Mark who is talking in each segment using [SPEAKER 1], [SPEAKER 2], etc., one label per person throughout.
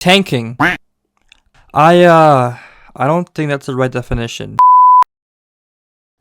[SPEAKER 1] Tanking. I don't think that's the right definition.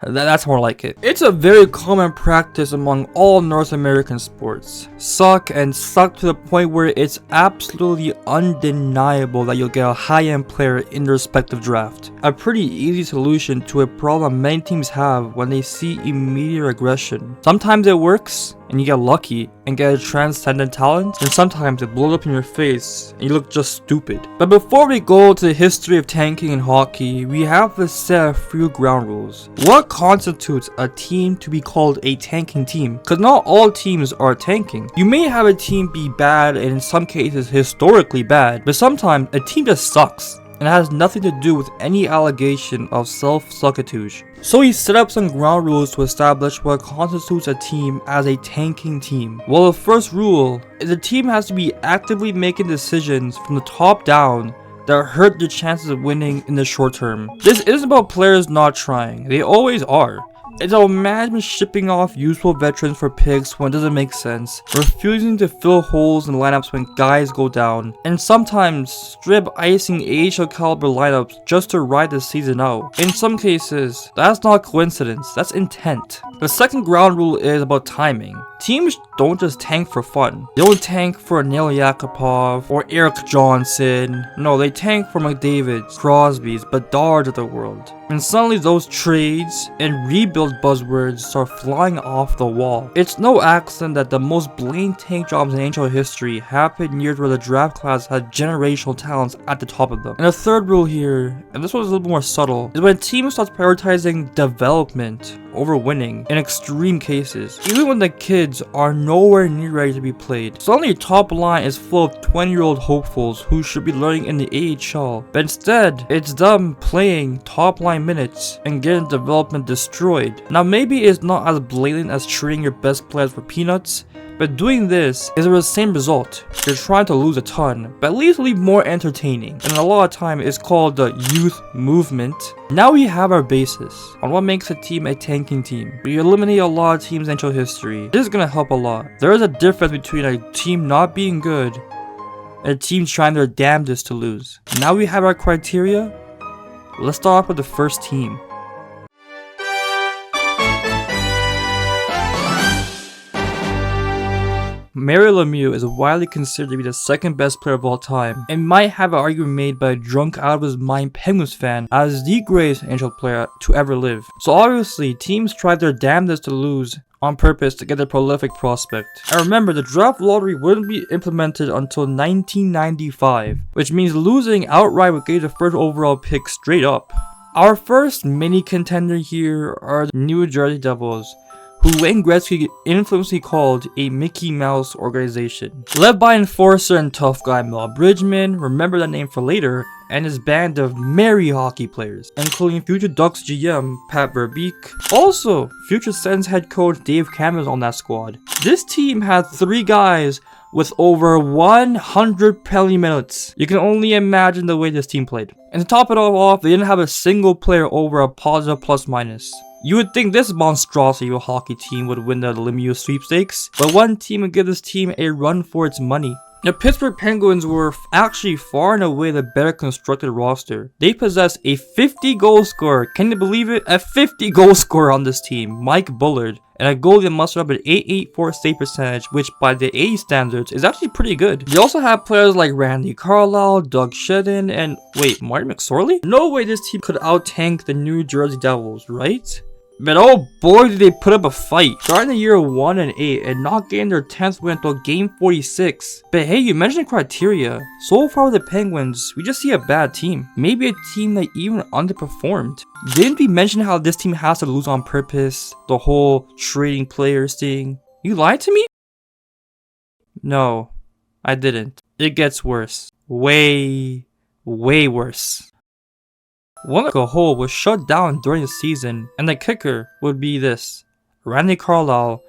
[SPEAKER 1] That's more like it. It's a very common practice among all North American sports. Suck to the point where it's absolutely undeniable that you'll get a high-end player in the respective draft. A pretty easy solution to a problem many teams have when they see immediate aggression. Sometimes it works, and you get lucky and get a transcendent talent, and sometimes it blows up in your face and you look just stupid. But before we go to the history of tanking in hockey, we have to set a few ground rules. What constitutes a team to be called a tanking team? Because not all teams are tanking. You may have a team be bad, and in some cases historically bad, but sometimes a team just sucks and it has nothing to do with any allegation of self-suckatuge. So he set up some ground rules to establish what constitutes a team as a tanking team. Well, the first rule is the team has to be actively making decisions from the top down that hurt the chances of winning in the short term. This isn't about players not trying, they always are. It's about management shipping off useful veterans for picks when it doesn't make sense, refusing to fill holes in lineups when guys go down, and sometimes strip icing AHL caliber lineups just to ride the season out. In some cases, that's not coincidence, that's intent. The second ground rule is about timing. Teams don't just tank for fun. They don't tank for Neil Yakupov or Eric Johnson. No, they tank for McDavid's, Crosby's, Bedard of the world. And suddenly those trades and rebuild buzzwords start flying off the wall. It's no accident that the most blatant tank jobs in NHL history happened years where the draft class had generational talents at the top of them. And the third rule here, and this one's a little bit more subtle, is when a team starts prioritizing development over winning in extreme cases, even when the kids are nowhere near ready to be played. Suddenly your top line is full of 20-year-old hopefuls who should be learning in the AHL, but instead it's them playing top line minutes and getting development destroyed. Now maybe it's not as blatant as trading your best players for peanuts, but doing this is the same result. You're trying to lose a ton, but at least leave more entertaining. And a lot of time it's called the youth movement. Now we have our basis on what makes a team a tanking team. We eliminate a lot of teams in NHL history. This is gonna help a lot. There is a difference between a team not being good and a team trying their damnedest to lose. Now we have our criteria. Let's start off with the first team. Mario Lemieux is widely considered to be the second best player of all time, and might have an argument made by a drunk out of his mind Penguins fan as the greatest NHL player to ever live. So obviously, teams tried their damnedest to lose on purpose to get a prolific prospect. And remember, the draft lottery wouldn't be implemented until 1995, which means losing outright would get the first overall pick straight up. Our first mini contender here are the New Jersey Devils, who Wayne Gretzky infamously called a Mickey Mouse organization. Led by enforcer and tough guy Mel Bridgman, remember that name for later, and his band of merry hockey players, including future Ducks GM Pat Verbeek. Also, future Sens head coach Dave Cameron on that squad. This team had 3 guys with over 100 penalty minutes. You can only imagine the way this team played. And to top it all off, they didn't have a single player over a positive plus minus. You would think this monstrosity of a hockey team would win the Lemieux sweepstakes, but one team would give this team a run for its money. The Pittsburgh Penguins were actually far and away the better constructed roster. They possess a 50 goal scorer, can you believe it? A 50 goal scorer on this team, Mike Bullard, and a goalie that mustered up an .884 save percentage, which by the A standards is actually pretty good. They also have players like Randy Carlyle, Doug Shedden, and wait, Martin McSorley? No way this team could out-tank the New Jersey Devils, right? But oh boy did they put up a fight, starting the year 1-8 and not getting their 10th win until game 46. But hey, you mentioned criteria. So far with the Penguins, we just see a bad team. Maybe a team that even underperformed. Didn't we mention how this team has to lose on purpose? The whole trading players thing. You lied to me? No, I didn't. It gets worse. Way worse. One like a hole was shut down during the season, and the kicker would be this. Randy Carlyle,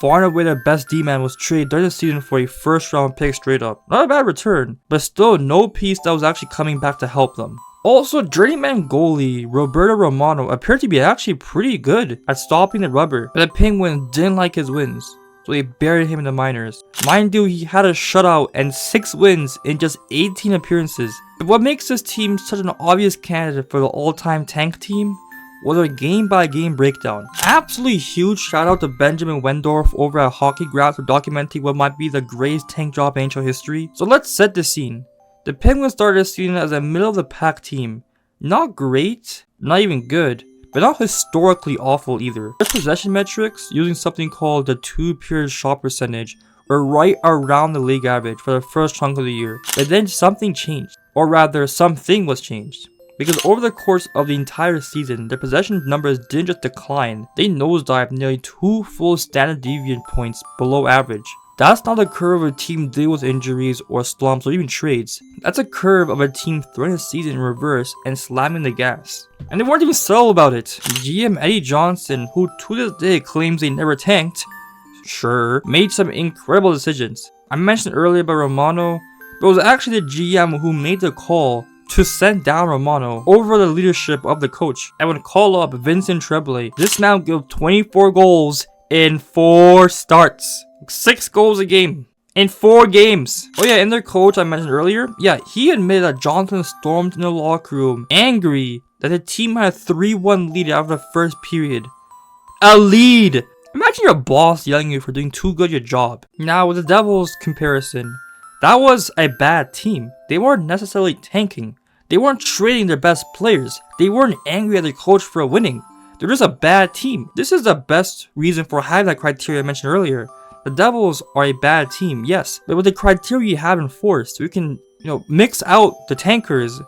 [SPEAKER 1] far and away their best D-man, was traded during the season for a first round pick straight up. Not a bad return, but still no piece that was actually coming back to help them. Also, journeyman goalie Roberto Romano appeared to be actually pretty good at stopping the rubber, but the Penguins didn't like his wins. so they buried him in the minors. Mind you, he had a shutout and 6 wins in just 18 appearances. But what makes this team such an obvious candidate for the all-time tank team was a game-by-game breakdown. Absolutely huge shout out to Benjamin Wendorf over at Hockey Graphs for documenting what might be the greatest tank job in NHL history. So let's set the scene. The Penguins started this season as a middle-of-the-pack team. Not great, not even good, but not historically awful either. Their possession metrics, using something called the 2-period shot percentage, were right around the league average for the first chunk of the year. But then something changed, or rather something was changed. Because over the course of the entire season, their possession numbers didn't just decline, they nosedived nearly 2 full standard deviant points below average. That's not the curve of a team dealing with injuries or slumps or even trades. That's a curve of a team throwing the season in reverse and slamming the gas. And they weren't even subtle about it. GM Eddie Johnson, who to this day claims they never tanked, sure, made some incredible decisions. I mentioned earlier about Romano, but it was actually the GM who made the call to send down Romano over the leadership of the coach and would call up Vincent Tremblay. This man gave 24 goals in 4 starts. 6 goals a game in 4 games. Oh yeah, and their coach I mentioned earlier, yeah, he admitted that Johnson stormed in the locker room angry that the team had a 3-1 lead after the first period. A lead! Imagine your boss yelling at you for doing too good your job. Now with the Devils comparison, that was a bad team. They weren't necessarily tanking. They weren't trading their best players. They weren't angry at their coach for winning. They're just a bad team. This is the best reason for having that criteria I mentioned earlier. The Devils are a bad team, yes, but with the criteria you have enforced, we can, mix out the tankers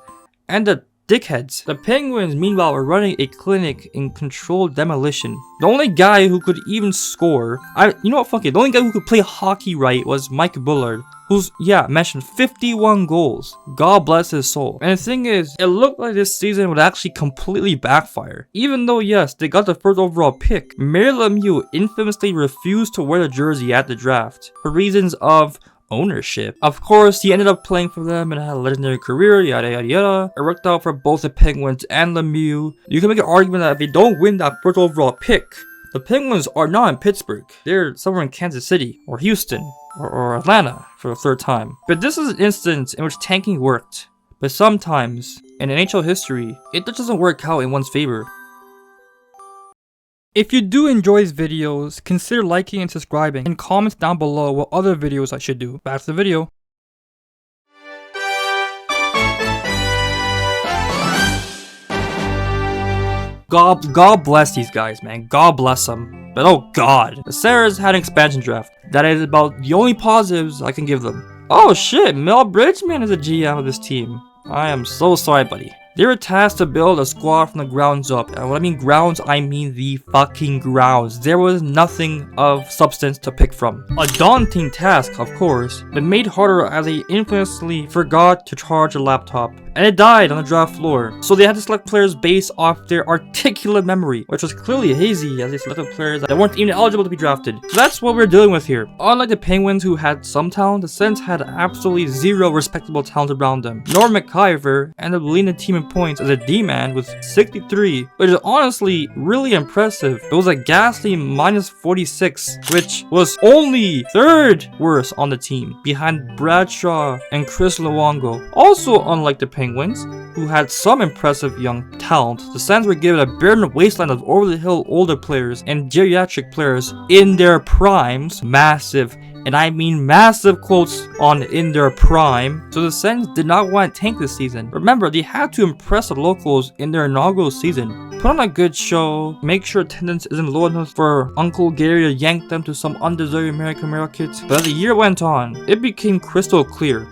[SPEAKER 1] and the dickheads. The Penguins, meanwhile, were running a clinic in controlled demolition. The only guy who could even score, the only guy who could play hockey right was Mike Bullard, who's, mentioned 51 goals. God bless his soul. And the thing is, it looked like this season would actually completely backfire. Even though, yes, they got the first overall pick, Mario Lemieux infamously refused to wear the jersey at the draft for reasons of ownership. Of course, he ended up playing for them and had a legendary career, yada yada yada. It worked out for both the Penguins and Lemieux. You can make an argument that if they don't win that first overall pick, the Penguins are not in Pittsburgh. They're somewhere in Kansas City or Houston or Atlanta for the 3rd time. But this is an instance in which tanking worked. But sometimes, in NHL history, it just doesn't work out in one's favor. If you do enjoy these videos, consider liking and subscribing, and comments down below what other videos I should do. Back to the video. God bless these guys, man. God bless them. But oh god. The Sabres had an expansion draft. That is about the only positives I can give them. Oh shit, Mel Bridgman is a GM of this team. I am so sorry, buddy. They were tasked to build a squad from the grounds up, and when I mean grounds, I mean the fucking grounds. There was nothing of substance to pick from. A daunting task, of course, but made harder as they infamously forgot to charge a laptop, and it died on the draft floor. So they had to select players based off their articulate memory, which was clearly hazy as they selected players that weren't even eligible to be drafted. So that's what we're dealing with here. Unlike the Penguins who had some talent, the Sens had absolutely zero respectable talent around them. Norm McIver ended up leading the team in points as a D-man with 63, which is honestly really impressive. It was a ghastly minus 46, which was only 3rd worst on the team, behind Bradshaw and Chris Luongo. Also, unlike the Penguins, who had some impressive young talent, the Sens were given a barren wasteland of over-the-hill older players and geriatric players in their primes. Massive, and I mean massive quotes on in their prime. So the Sens did not want to tank this season. Remember, they had to impress the locals in their inaugural season. Put on a good show, make sure attendance isn't low enough for Uncle Gary to yank them to some undeserving American market. But as the year went on, it became crystal clear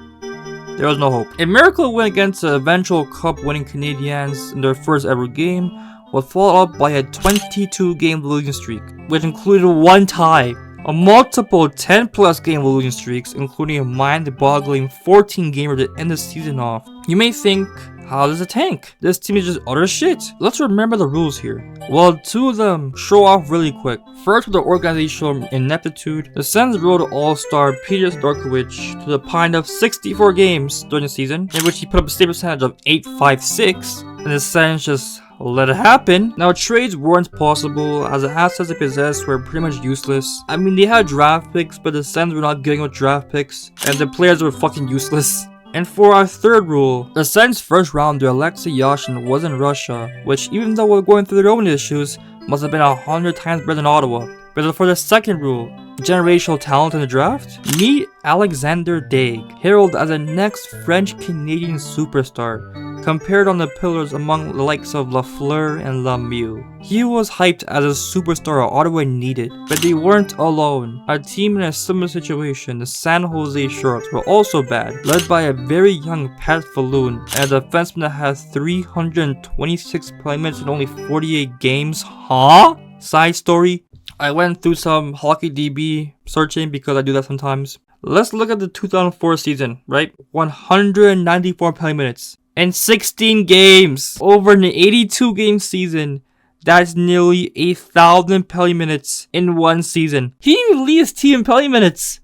[SPEAKER 1] there was no hope. A miracle win against the eventual cup-winning Canadiens in their first ever game was followed up by a 22-game losing streak, which included one tie. A multiple 10-plus game losing streaks, including a mind-boggling 14-gamer to end the season off. You may think, how does it tank? This team is just utter shit. Let's remember the rules here. Well, 2 of them show off really quick. First, with the organizational ineptitude, the Sens rode all-star Peter Storkovich to the point of 64 games during the season, in which he put up a save percentage of .856, and the Sens just let it happen. Now, trades weren't possible as the assets they possessed were pretty much useless. I mean, they had draft picks, but the Sens were not getting with draft picks, and the players were fucking useless. And for our third rule, the Sens' first rounder Alexei Yashin was in Russia, which even though we're going through their own issues, must have been 100 times better than Ottawa. But for the second rule, generational talent in the draft, meet Alexander Daig, heralded as the next French-Canadian superstar, compared on the pillars among the likes of Lafleur and Lemieux. He was hyped as a superstar Ottawa needed, but they weren't alone. A team in a similar situation, the San Jose Sharks, were also bad, led by a very young Pat Falloon, and a defenseman that had 326 play minutes in only 48 games. Huh? Side story, I went through some Hockey DB searching because I do that sometimes. Let's look at the 2004 season, right? 194 play minutes in 16 games. Over an 82 game season, that's nearly 1,000 play minutes in one season. He didn't even lead his team in play minutes.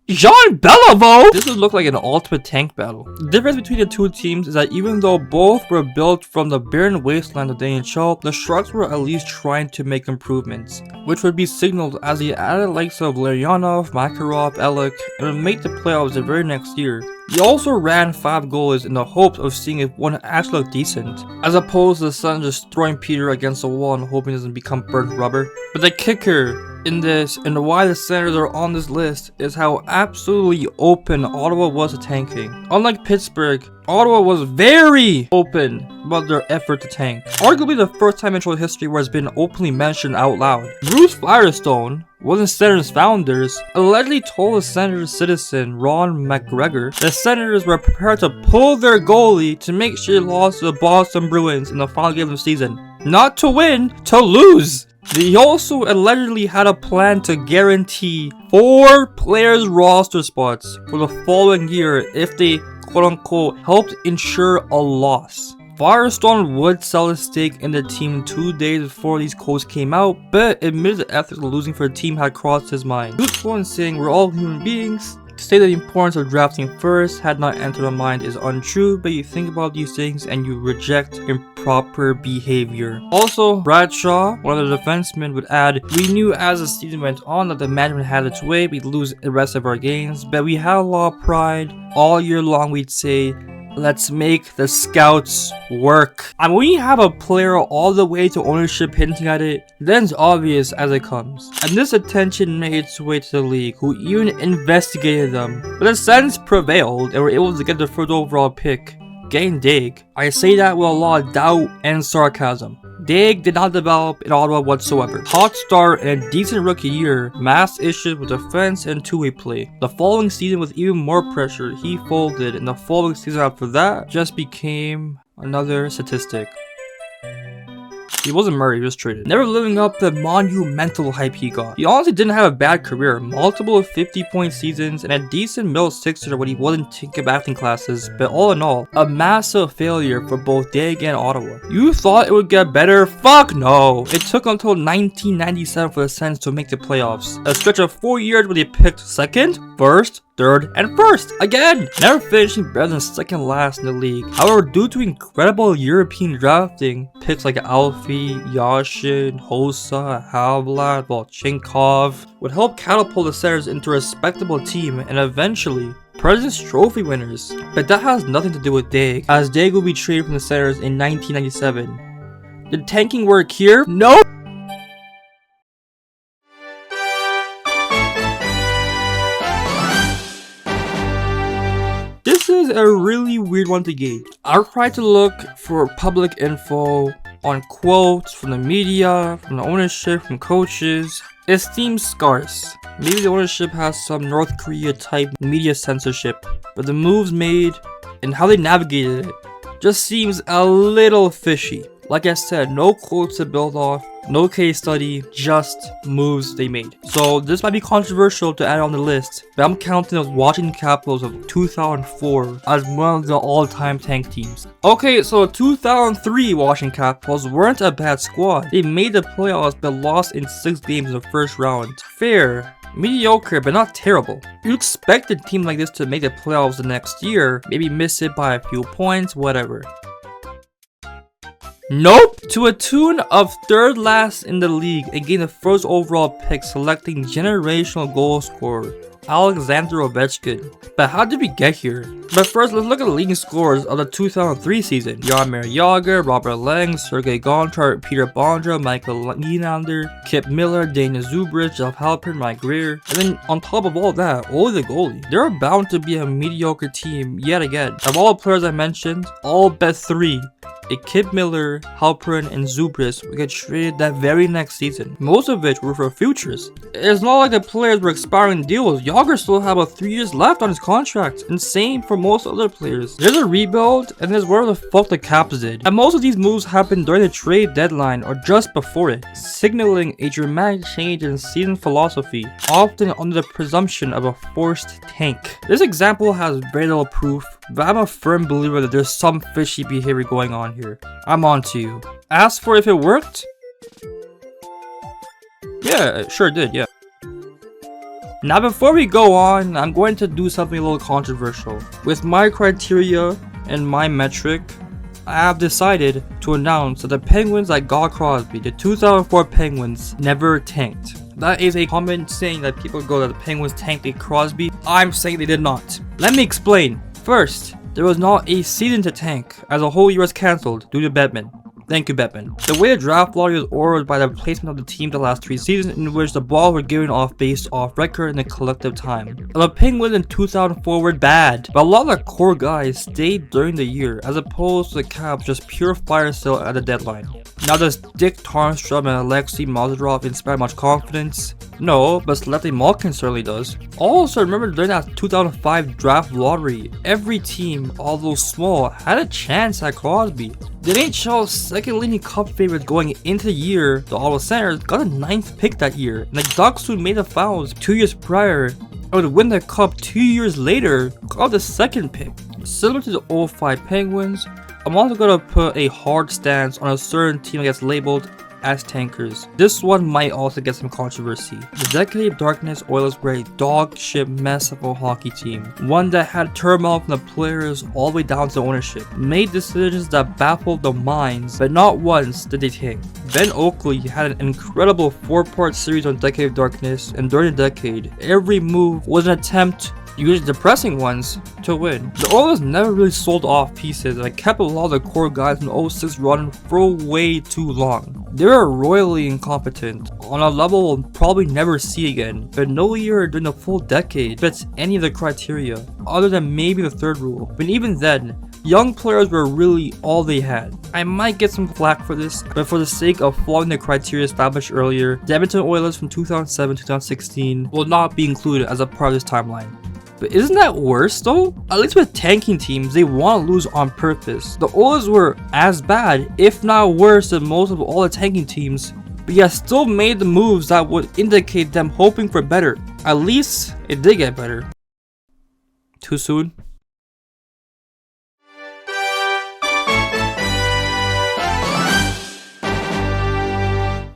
[SPEAKER 1] Jean Beliveau! This would look like an ultimate tank battle. The difference between the two teams is that even though both were built from the barren wasteland of the NHL, the Sharks were at least trying to make improvements, which would be signaled as the added likes of Larionov, Makarov, Ellick, and would make the playoffs the very next year. He also ran 5 goalies in the hopes of seeing if one actually looked decent, as opposed to the Suns just throwing Peter against the wall and hoping he doesn't become burnt rubber. But the kicker in this, and why the Senators are on this list, is how absolutely open Ottawa was to tanking. Unlike Pittsburgh, Ottawa was very open about their effort to tank. Arguably the first time in NHL history where it's been openly mentioned out loud. Bruce Firestone, one of the Senators' founders, allegedly told a Senators citizen, Ron McGregor, the Senators were prepared to pull their goalie to make sure they lost to the Boston Bruins in the final game of the season. Not to win, to lose! They also allegedly had a plan to guarantee 4 players' roster spots for the following year if they quote-unquote helped ensure a loss. Firestone would sell his stake in the team 2 days before these quotes came out, but admitted the ethics of losing for the team had crossed his mind. Truthful in saying we're all human beings, to say that the importance of drafting first had not entered my mind is untrue, but you think about these things and you reject improper behavior. Also, Bradshaw, one of the defensemen, would add, "We knew as the season went on that the management had its way, we'd lose the rest of our games, but we had a lot of pride. All year long we'd say, let's make the scouts work." And when you have a player all the way to ownership hinting at it, then it's obvious as it comes. And this attention made its way to the league, who even investigated them. But the Sens prevailed and were able to get the first overall pick, getting Daig. I say that with a lot of doubt and sarcasm. Daig did not develop in Ottawa whatsoever. Hot start and a decent rookie year, mass issues with defense and two-way play. The following season with even more pressure, he folded, and the following season after that just became another statistic. He wasn't murdered, he was traded. Never living up to the monumental hype he got. He honestly didn't have a bad career. Multiple 50-point seasons and a decent middle sixer when he wasn't taking acting classes. But all in all, a massive failure for both Daig and Ottawa. You thought it would get better? Fuck no! It took until 1997 for the Sens to make the playoffs. A stretch of 4 years where they picked second, first, third, and first again, never finishing better than second last in the league. However, due to incredible European drafting, picks like Alfie, Yashin, Hossa, Havlat, Volchenkov would help catapult the Senators into a respectable team and eventually President's Trophy winners. But that has nothing to do with Daig, as Daig will be traded from the Senators in 1997. Did tanking work here? No! This is a really weird one to gauge. I tried to look for public info on quotes from the media, from the ownership, from coaches. It seems scarce. Maybe the ownership has some North Korea type media censorship, but the moves made and how they navigated it just seems a little fishy. Like I said, no quotes to build off, no case study, just moves they made. So this might be controversial to add on the list, but I'm counting the Washington Capitals of 2004 as one of the all-time tank teams. Okay, so 2003 Washington Capitals weren't a bad squad. They made the playoffs but lost in 6 games in the first round. Fair. Mediocre, but not terrible. You expect a team like this to make the playoffs the next year, maybe miss it by a few points, whatever. Nope! To a tune of 3rd last in the league and gained the 1st overall pick, selecting generational goal scorer Alexander Ovechkin. But how did we get here? But first, let's look at the leading scorers of the 2003 season. Jaromir Jagr, Robert Lang, Sergei Gonchar, Peter Bondra, Michael Nylander, Kip Miller, Dana Zubrich, Jeff Halpern, Mike Greer. And then on top of all that, Ole the goalie. They're bound to be a mediocre team yet again. Of all the players I mentioned, all but 3, Kip Miller, Halpern, and Zubrich would get traded that very next season, most of which were for futures. It's not like the players were expiring deals. Jagr still had about 3 years left on his contract, and same for most other players. There's a rebuild, and there's whatever the fuck the Caps did. And most of these moves happened during the trade deadline or just before it, signaling a dramatic change in season philosophy, often under the presumption of a forced tank. This example has very little proof, but I'm a firm believer that there's some fishy behavior going on here. I'm on to you. As for if it worked? Yeah, it sure did, yeah. Now before we go on, I'm going to do something a little controversial. With my criteria and my metric, I have decided to announce that the Penguins that got Crosby, the 2004 Penguins, never tanked. That is a common saying that people go that the Penguins tanked a Crosby. I'm saying they did not. Let me explain. First, there was not a season to tank, as a whole year was cancelled due to Bettman. Thank you, Bettman. The way the draft lottery was ordered by the placement of the team the last 3 seasons, in which the balls were given off based off record and the collective time. The Penguins in 2004 were bad, but a lot of the core guys stayed during the year, as opposed to the Caps just pure fire sale at the deadline. Now does Dick Tarnstrom and Alexei Mazarov inspire much confidence? No, but Slevty Malkin certainly does. Also, remember during that 2005 draft lottery, every team, although small, had a chance at Crosby. The NHL's second leading cup favorite going into the year, the Ottawa Senators, got a 9th pick that year, and the Ducks, who made the finals 2 years prior and would win the cup 2 years later, got the 2nd pick. Similar to the 05 Penguins, I'm also gonna put a hard stance on a certain team that gets labeled as tankers. This one might also get some controversy. The Decade of Darkness Oilers were a dog shit mess of a hockey team. One that had turmoil from the players all the way down to ownership. Made decisions that baffled the minds, but not once did they tank. Ben Oakley had an incredible 4-part series on Decade of Darkness, and during the decade, every move was an attempt, usually depressing ones, to win. The Oilers never really sold off pieces, and kept a lot of the core guys from the 06 run for way too long. They were royally incompetent, on a level we'll probably never see again, but no year during the full decade fits any of the criteria, other than maybe the 3rd rule. But even then, young players were really all they had. I might get some flack for this, but for the sake of following the criteria established earlier, the Edmonton Oilers from 2007-2016 will not be included as a part of this timeline. But isn't that worse though? At least with tanking teams, they want to lose on purpose. The Oilers were as bad, if not worse, than most of all the tanking teams, but yet still made the moves that would indicate them hoping for better. At least it did get better. Too soon?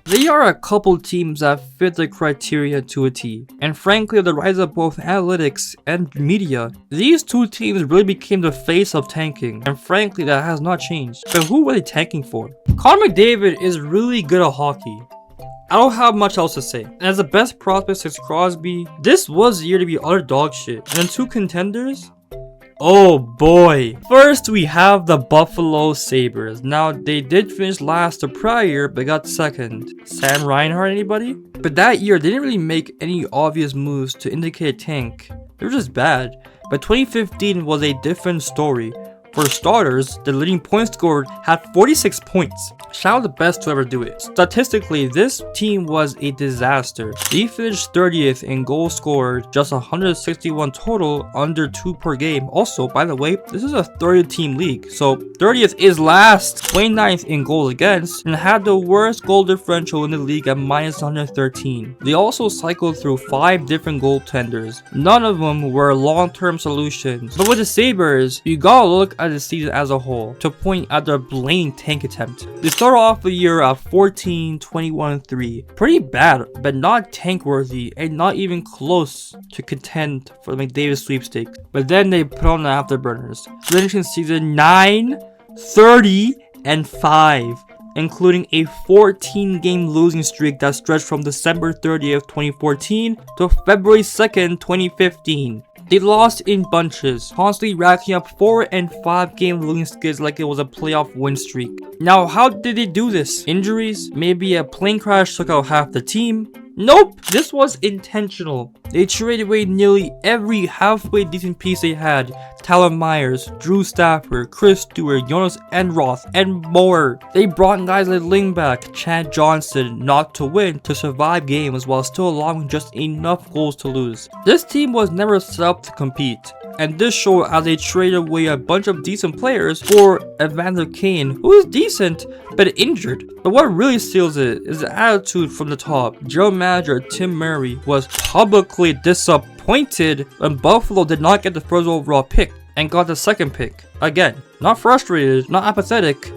[SPEAKER 1] There are a couple teams that fit the criteria to a T, and frankly with the rise of both analytics and media, these 2 teams really became the face of tanking, and frankly that has not changed. But who were they tanking for? Connor McDavid is really good at hockey. I don't have much else to say, and as the best prospect since Crosby, this was the year to be utter dog shit. And then 2 contenders? Oh boy. First we have the Buffalo Sabres. Now they did finish last the prior year but got 2nd. Sam Reinhart, anybody? But that year they didn't really make any obvious moves to indicate a tank. They were just bad. But 2015 was a different story. For starters, the leading point scorer had 46 points. Shout out the best to ever do it. Statistically, this team was a disaster. They finished 30th in goals scored, just 161 total, under 2 per game. Also, by the way, this is a 30-team league, so 30th is last, 29th in goals against, and had the worst goal differential in the league at minus 113. They also cycled through 5 different goaltenders. None of them were long-term solutions. But with the Sabres, you gotta look at the season as a whole to point at their blatant tank attempt. They started off the year at 14, 21-3. Pretty bad, but not tank worthy and not even close to contend for the McDavid sweepstakes. But then they put on the afterburners, finishing season 9, 30, and 5. including a 14-game losing streak that stretched from December 30th, 2014 to February 2nd, 2015. They lost in bunches, constantly racking up 4 and 5 game losing skids like it was a playoff win streak. Now, how did they do this? Injuries? Maybe a plane crash took out half the team? Nope, this was intentional. They traded away nearly every halfway decent piece they had. Talon Myers, Drew Stafford, Chris Stewart, Jonas Enroth, and more. They brought guys like Lingback, Chad Johnson not to win, to survive games while still allowing just enough goals to lose. This team was never set up to compete, and this showed as they traded away a bunch of decent players for Evander Kane, who is decent but injured. But what really seals it is the attitude from the top. General manager Tim Murray was publicly disappointed when Buffalo did not get the first overall pick and got the second pick. Again, not frustrated, not apathetic,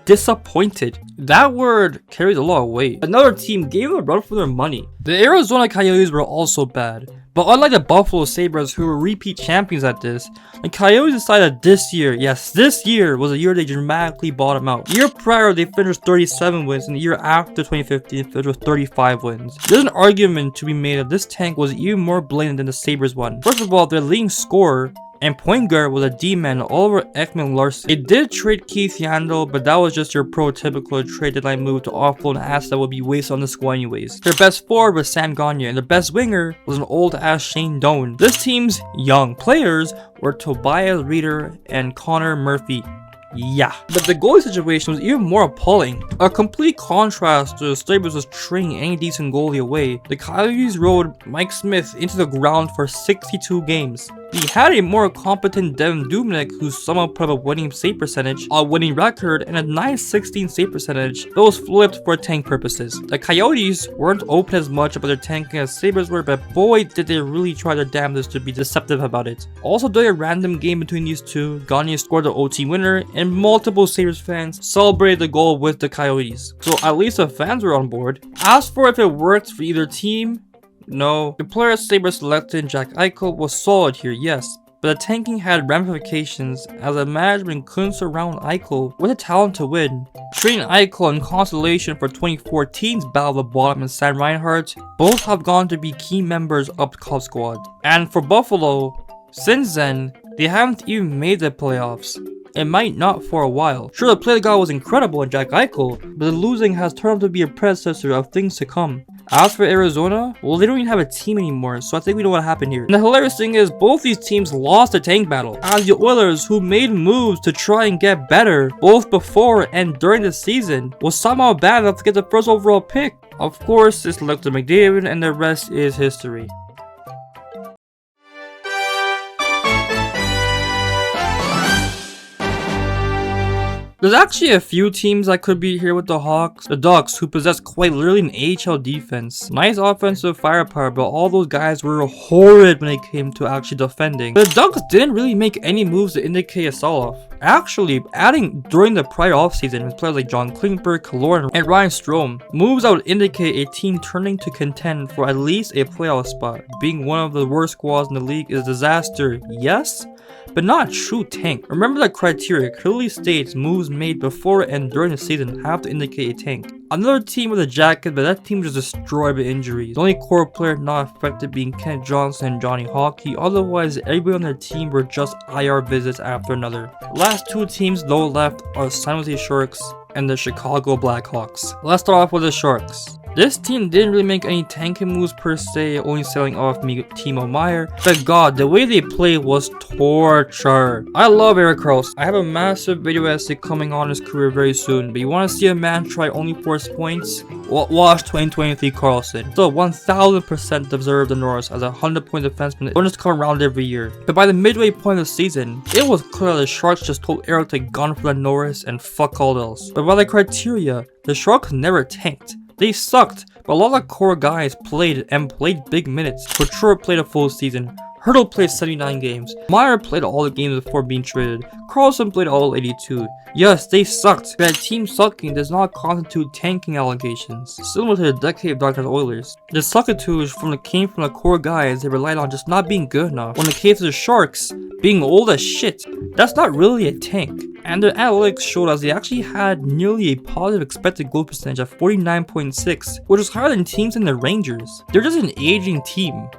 [SPEAKER 1] disappointed. That word carries a lot of weight. Another team gave them a run for their money. The Arizona Coyotes were also bad. But unlike the Buffalo Sabres, who were repeat champions at this, the Coyotes decided this year, yes, this year was a year they dramatically bottomed out. The year prior, they finished 37 wins, and the year after 2015, they finished with 35 wins. There's an argument to be made that this tank was even more blatant than the Sabres one. First of all, their leading scorer and point guard was a D-man, Oliver Ekman-Larsson. It did trade Keith Yandel, but that was just your prototypical trade deadline move to offload an ass that would be wasted on the squad anyways. Their best forward was Sam Gagner, and their best winger was an old-ass Shane Doan. This team's young players were Tobias Reeder and Connor Murphy. Yeah, but the goalie situation was even more appalling. A complete contrast to the Sabres was trading any decent goalie away. The Coyotes rode Mike Smith into the ground for 62 games. He had a more competent Devin Dubnyk, who somehow put up a winning save percentage, a winning record, and a 916 save percentage that was flipped for tank purposes. The Coyotes weren't open as much about their tanking as Sabres were, but boy did they really try their damnedest to be deceptive about it. Also during a random game between these two, Gagner scored the OT winner, and multiple Sabres fans celebrated the goal with the Coyotes. So at least the fans were on board. As for if it worked for either team, no. The player Sabres selected, Jack Eichel, was solid here, yes, but the tanking had ramifications as the management couldn't surround Eichel with the talent to win. Trading Eichel in consolation for 2014's Battle of the Bottom and Sam Reinhart, both have gone to be key members of the Cup squad. And for Buffalo, since then, they haven't even made the playoffs. It might not for a while. Sure, the play they got was incredible in Jack Eichel, but the losing has turned out to be a predecessor of things to come. As for Arizona, well, they don't even have a team anymore, so I think we know what happened here. And the hilarious thing is, both these teams lost the tank battle, as the Oilers, who made moves to try and get better, both before and during the season, was somehow bad enough to get the first overall pick. Of course, this led to McDavid, and the rest is history. There's actually a few teams that could be here with the Hawks. The Ducks, who possess quite literally an AHL defense. Nice offensive firepower, but all those guys were horrid when it came to actually defending. The Ducks didn't really make any moves to indicate a sell-off. Actually, adding during the prior offseason with players like John Klingberg, Kaloran, and Ryan Strome, moves that would indicate a team turning to contend for at least a playoff spot. Being one of the worst squads in the league is a disaster, yes, but not a true tank. Remember that criteria clearly states moves made before and during the season have to indicate a tank. Another team with a jacket, but that team was destroyed by injuries. The only core player not affected being Kent Johnson and Johnny Hockey, otherwise everybody on their team were just IR visits after another. The last two teams though left are the San Jose Sharks and the Chicago Blackhawks. Let's start off with the Sharks. This team didn't really make any tanking moves per se, only selling off Timo Meier. But god, the way they played was torture. I love Erik Karlsson. I have a massive video essay coming on his career very soon, but you want to see a man try only 4 points? Watch 2023 Karlsson. Still 1000% deserved the Norris as a 100-point defenseman. Don't just come around every year. But by the midway point of the season, it was clear that the Sharks just told Erik to gun for the Norris and fuck all else. But by the criteria, the Sharks never tanked. They sucked, but a lot of core guys played big minutes. Couture played a full season. Hurdle played 79 games. Meyer played all the games before being traded. Carlson played all 82. Yes, they sucked. But team sucking does not constitute tanking allegations, similar to the decade of Dr. Oilers. The suckitude came from the core guys they relied on just not being good enough. When the case of the Sharks, being old as shit, that's not really a tank. And their analytics showed us they actually had nearly a positive expected goal percentage of 49.6, which was higher than teams in the Rangers. They're just an aging team.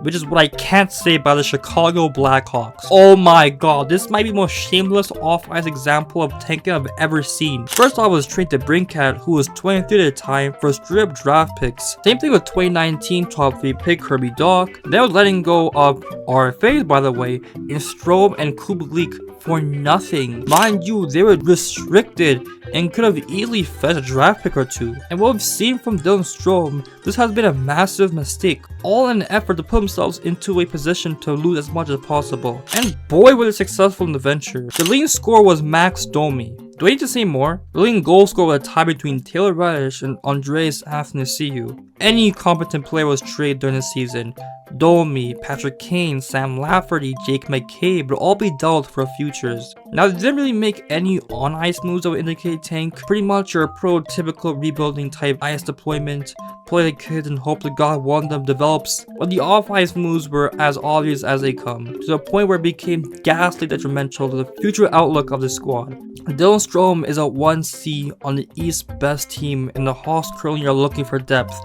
[SPEAKER 1] Which is what I can't say about the Chicago Blackhawks. Oh my god, this might be the most shameless off-ice example of tanking I've ever seen. First off was traded to Brinkat, who was 23 at the time, for straight up draft picks. Same thing with 2019 top 3 pick Kirby Dach. They was letting go of RFAs, by the way, in Strome and Kubalik for nothing. Mind you, they were restricted and could have easily fed a draft pick or two. And what we've seen from Dylan Strome, this has been a massive mistake, all in an effort to put themselves into a position to lose as much as possible. And boy, were they successful in the venture. The leading scorer was Max Domi. Do I need to say more? The leading goal scorer was a tie between Taylor Radish and Andreas Athanasiou. Any competent player was traded during the season. Domi, Patrick Kane, Sam Lafferty, Jake McCabe would all be dealt for futures. Now, they didn't really make any on-ice moves that would indicate tank. Pretty much your prototypical rebuilding type ice deployment. Play the kids and hope to God one of them develops. But the off-ice moves were as obvious as they come, to the point where it became ghastly detrimental to the future outlook of the squad. Dylan Strome is a 1C on the East's best team, and the Hawks currently are looking for depth.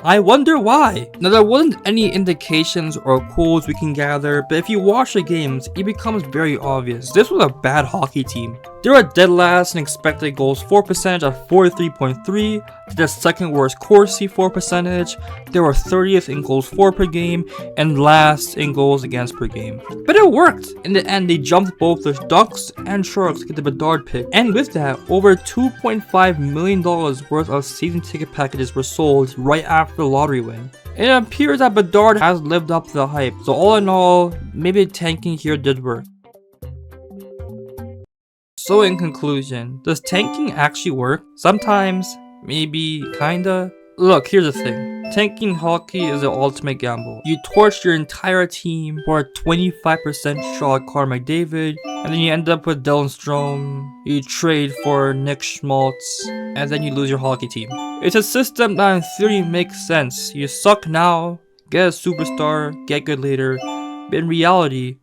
[SPEAKER 1] I wonder why. Now, there wasn't any indications or quotes we can gather, but if you watch the games, it becomes very obvious. This was a bad hockey team. They were dead last in expected goals for percentage of 43.3, their second worst Corsi for percentage, they were 30th in goals for per game, and last in goals against per game. But it worked! In the end, they jumped both the Ducks and Sharks to get the Bedard pick, and with that, over $2.5 million worth of season ticket packages were sold right after the lottery win. It appears that Bedard has lived up to the hype, so all in all, maybe tanking here did work. So in conclusion, does tanking actually work? Sometimes, maybe, kinda. Look, here's the thing. Tanking hockey is the ultimate gamble. You torch your entire team for a 25% shot Connor McDavid, and then you end up with Dylan Strome, you trade for Nick Schmaltz, and then you lose your hockey team. It's a system that in theory makes sense. You suck now, get a superstar, get good later, but in reality,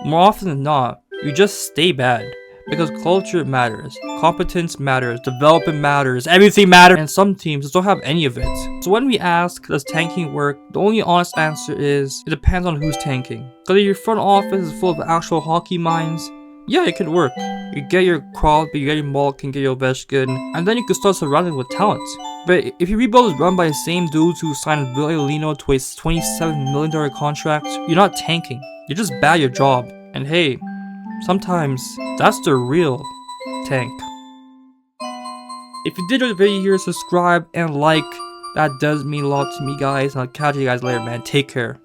[SPEAKER 1] more often than not, you just stay bad. Because culture matters, competence matters, development matters, everything matters, and some teams just don't have any of it. So when we ask, does tanking work? The only honest answer is, it depends on who's tanking. Because if your front office is full of actual hockey minds, yeah, it could work. You get your Crosby, you get your Malkin, get your Ovechkin, and then you can start surrounding with talent. But if your rebuild is run by the same dudes who signed Villalino to a $27 million contract, you're not tanking. You're just bad at your job. And hey, sometimes that's the real tank. If you did enjoy the video here, subscribe and like. That does mean a lot to me, guys. I'll catch you guys later, man. Take care.